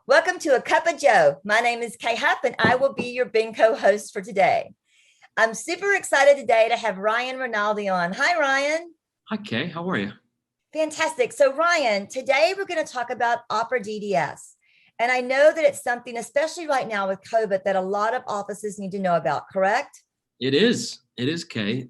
Welcome to A Cup of Joe. My name is Kay Huff, and I will be your Benco host for today. I'm super excited today to have Ryan Rinaldi on. Hi, Ryan. Hi, Kay. How are you? Fantastic. So, Ryan, today we're going to talk about Opera DDS. And I know that it's something, especially right now with COVID, that a lot of offices need to know about, correct? It is. It is, Kay.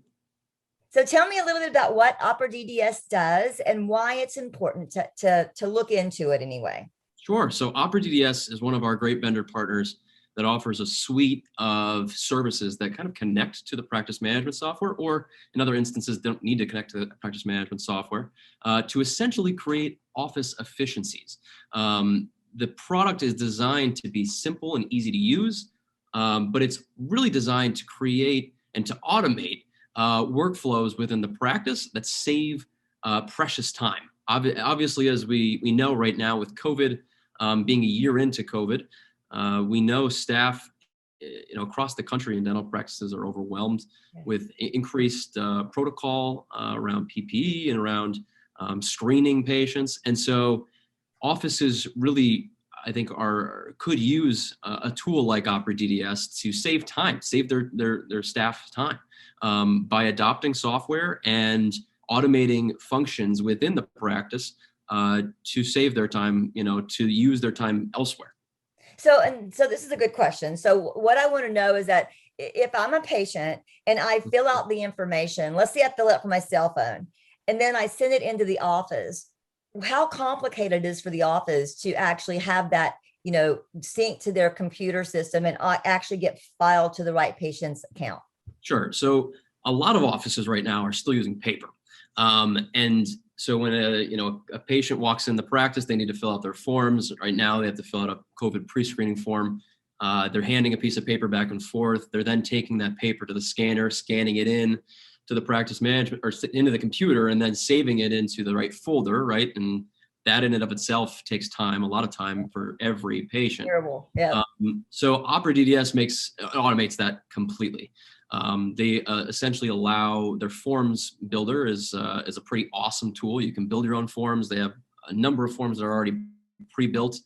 So, tell me a little bit about what Opera DDS does and why it's important to look into it anyway. Sure. So Opera DDS is one of our great vendor partners that offers a suite of services that kind of connect to the practice management software, or in other instances, don't need to connect to the practice management software to essentially create office efficiencies. The product is designed to be simple and easy to use, but it's really designed to create and to automate workflows within the practice that save precious time. Obviously, as we know right now with COVID, being a year into COVID, we know staff, across the country in dental practices are overwhelmed with increased protocol around PPE and around screening patients, and so offices really, I think, could use a tool like Opera DDS to save time, save their staff time by adopting software and automating functions within the practice to save their time, to use their time elsewhere. So this is a good question. So what I want to know is that if I'm a patient and I fill out the information, let's say I fill it for my cell phone, and then I send it into the office, how complicated it is for the office to actually have that, sync to their computer system and actually get filed to the right patient's account. Sure. So a lot of offices right now are still using paper. And so when a patient walks in the practice, they need to fill out their forms. Right now, they have to fill out a COVID pre-screening form. They're handing a piece of paper back and forth. They're then taking that paper to the scanner, scanning it in to the practice management or into the computer, and then saving it into the right folder, right? And that in and of itself takes time, a lot of time for every patient. Terrible. Yeah. So Opera DDS automates that completely. They essentially allow their forms builder is a pretty awesome tool. You can build your own forms. They have a number of forms that are already pre-built.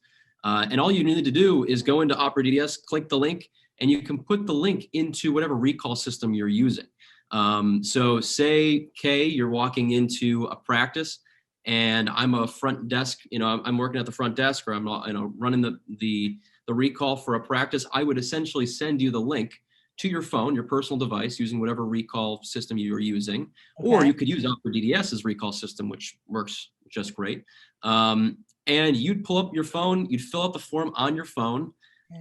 And all you need to do is go into Opera DDS, click the link, and you can put the link into whatever recall system you're using. So say, Kay, you're walking into a practice and I'm a front desk, I'm working at the front desk, or I'm running the recall for a practice. I would essentially send you the link to your phone, your personal device, using whatever recall system you're using, or you could use Opera DDS's recall system, which works just great. And you'd pull up your phone, you'd fill out the form on your phone.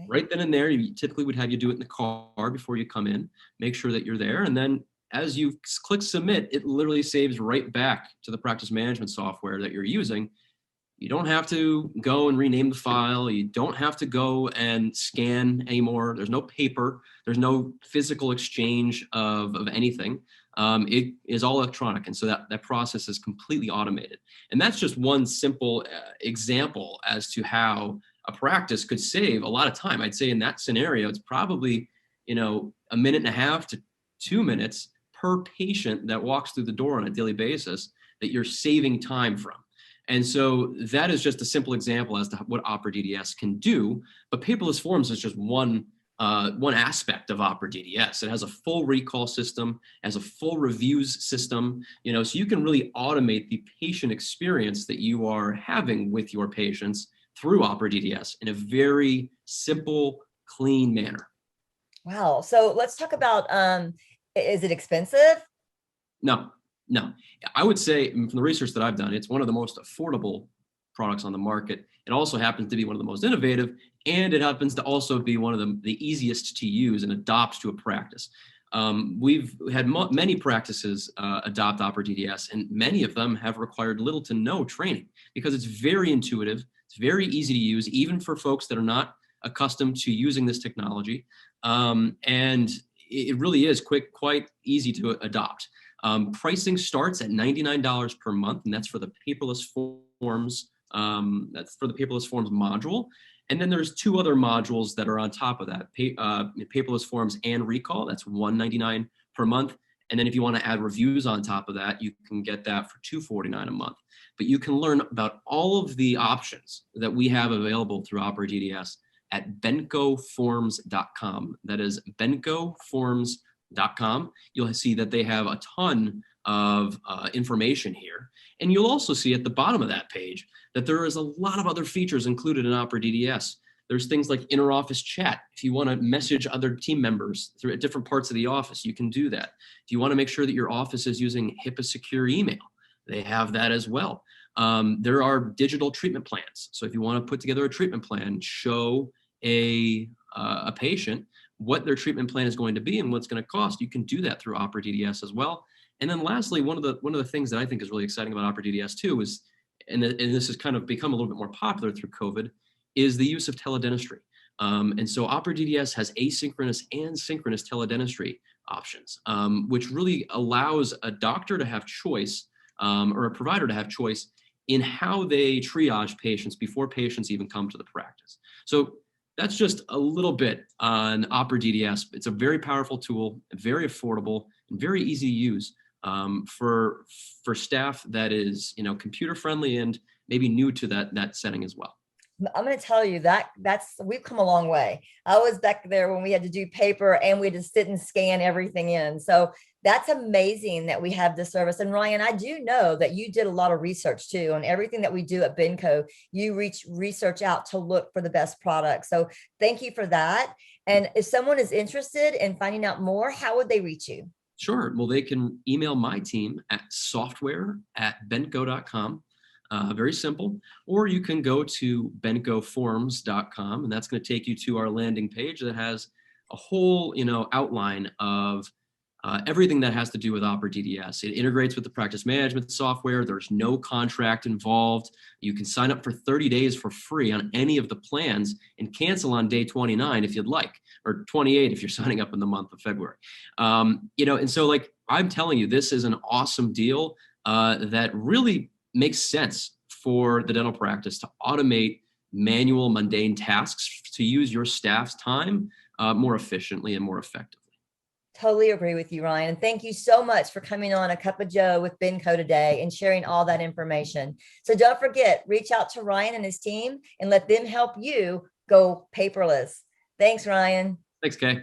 Right then and there. You typically would have you do it in the car before you come in, make sure that you're there. And then as you click submit, it literally saves right back to the practice management software that you're using. You don't have to go and rename the file. You don't have to go and scan anymore. There's no paper. There's no physical exchange of anything. It is all electronic. And so that process is completely automated. And that's just one simple example as to how a practice could save a lot of time. I'd say in that scenario, it's probably, a minute and a half to 2 minutes per patient that walks through the door on a daily basis that you're saving time from. And so that is just a simple example as to what Opera DDS can do. But paperless forms is just one aspect of Opera DDS. It has a full recall system, has a full reviews system, so you can really automate the patient experience that you are having with your patients through Opera DDS in a very simple, clean manner. Wow. So let's talk about, is it expensive? No. I would say from the research that I've done, it's one of the most affordable products on the market. It also happens to be one of the most innovative, and it happens to also be one of the easiest to use and adopt to a practice. We've had many practices adopt Opera DDS, and many of them have required little to no training because it's very intuitive. It's very easy to use, even for folks that are not accustomed to using this technology. And it really is quite easy to adopt. Pricing starts at $99 per month, and that's for the paperless forms. That's for the paperless forms module. And then there's two other modules that are on top of that, paperless forms and recall. That's $199 per month. And then if you want to add reviews on top of that, you can get that for $249 a month. but you can learn about all of the options that we have available through Opera DDS at bencoforms.com. That is bencoforms.com. You'll see that they have a ton of information here. And you'll also see at the bottom of that page that there is a lot of other features included in Opera DDS. There's things like inter-office chat. If you want to message other team members through at different parts of the office, you can do that. If you want to make sure that your office is using HIPAA secure email, they have that as well. There are digital treatment plans. So if you want to put together a treatment plan, show a patient what their treatment plan is going to be and what's going to cost, you can do that through Opera DDS as well. And then lastly, one of the things that I think is really exciting about Opera DDS too is, and this has kind of become a little bit more popular through COVID, is the use of teledentistry. And so Opera DDS has asynchronous and synchronous teledentistry options, which really allows a doctor to have choice or a provider to have choice in how they triage patients before patients even come to the practice. So that's just a little bit on Opera DDS. It's a very powerful tool, very affordable, and very easy to use for staff that is, computer friendly and maybe new to that setting as well. I'm going to tell you we've come a long way. I was back there when we had to do paper and we had to sit and scan everything in. So that's amazing that we have this service. And Ryan, I do know that you did a lot of research too on everything that we do at Benco. You research out to look for the best products. So thank you for that. And if someone is interested in finding out more, how would they reach you? Sure. Well, they can email my team at software@benco.com. Very simple. Or you can go to bencoforms.com, and that's going to take you to our landing page that has a whole, outline of everything that has to do with Opera DDS. It integrates with the practice management software. There's no contract involved. You can sign up for 30 days for free on any of the plans and cancel on day 29 if you'd like, or 28 if you're signing up in the month of February. And so I'm telling you, this is an awesome deal that really makes sense for the dental practice to automate manual, mundane tasks, to use your staff's time more efficiently and more effectively. Totally agree with you, Ryan. And thank you so much for coming on A Cup of Joe with Benco today and sharing all that information. So don't forget, reach out to Ryan and his team and let them help you go paperless. Thanks, Ryan. Thanks, Kay.